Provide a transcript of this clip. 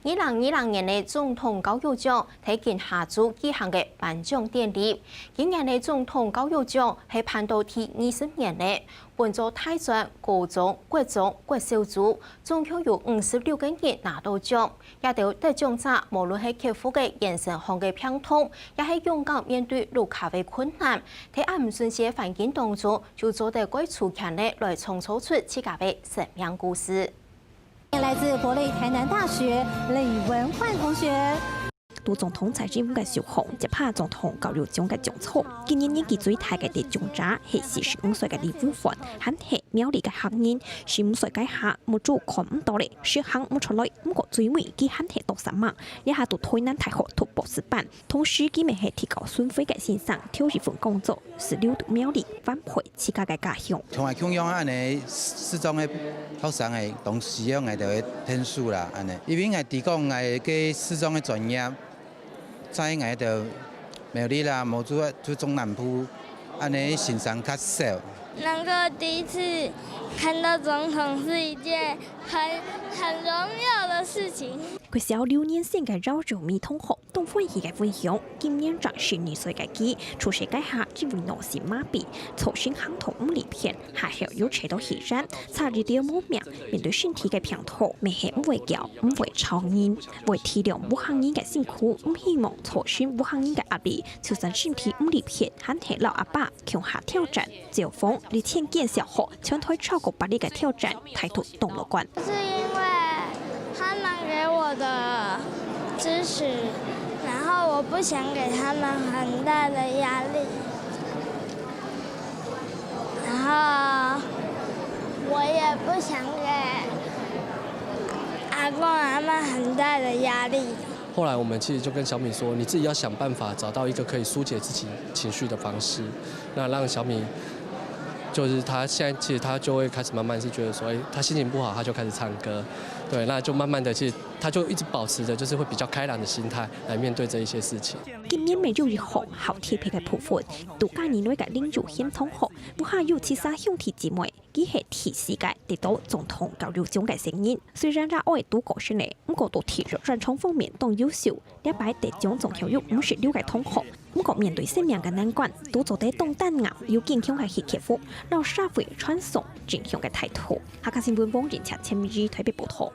2020年的总统教育奖喺今下晝舉行嘅頒獎典禮。今年嘅總統教育獎係頒到第20年嘅，分做大專、高中、國中、國小組，總共有56個人拿到獎。也對得獎者，無論係克服嘅人生上嘅病痛，也係勇敢面對路卡嘅困難，喺唔順嘅環境當中，就做得鬼出強嘅來創造出自家嘅生命故事。来自國立台南大學李文煥同學。杜總統在任嘅時候，接拍總統教育獎嘅獎座。今年年紀最大嘅得獎者係45歲嘅李武煥，還係苗栗嘅客人。15歲嘅下冇做看唔到咧，書行唔出來，不過最尾佢還係讀3萬，一下讀台南大學讀博士班。同時佢咪係提高孫輝嘅先生，挑一份工作，16讀苗栗返回自家嘅家鄉。從來強養安尼四種嘅學生嘅同時樣嘅就會天數啦，安尼，因為係提供係嘅四種嘅專業。在我哋苗栗啦，冇做中南部，安尼欣賞較少。能夠第一次看到總統是一件很榮耀的事情。佢小6年生嘅繞繞美同學，當歡喜嘅分享，今年長12歲嘅佢，出世嘅下只會腦性麻痹，從小行動唔理片，還係要扯到起身，差啲都冇命。面對身體嘅病痛，未係唔會叫，唔會超人，為體諒武漢人嘅辛苦，唔希望挫損武漢人嘅壓力，就算身體唔理片，還係老阿爸強下挑戰，只有風你天見小學，全台超過8例嘅挑戰，態度動樂觀。是因為他們給我的支持，然後我不想給他們很大的壓力，然後我也不想給阿公阿嬤很大的壓力。後來我們其實就跟小米說，你自己要想辦法找到一個可以疏解自己情緒的方式，那讓小米。就是他現在其實他就會開始慢慢是覺得說，他心情不好，他就開始唱歌，對，那就慢慢的其實他就一直保持着就是會比較開朗的心態來面對這一些事情。今年每週一號好貼皮嘅部分，度假年內嘅林如謙同學，唔下有其他兄弟姊妹，佢係第4屆得到總統教育獎嘅成員。雖然熱愛讀高聲嘅，不過都體育專長方面當優秀，一擺得獎總共有56個同學。不過面對生命嘅難關，都做得當擔咬，要堅強嘅去克服，讓社會傳送正向嘅態度。客家新聞網人車千米台北報道。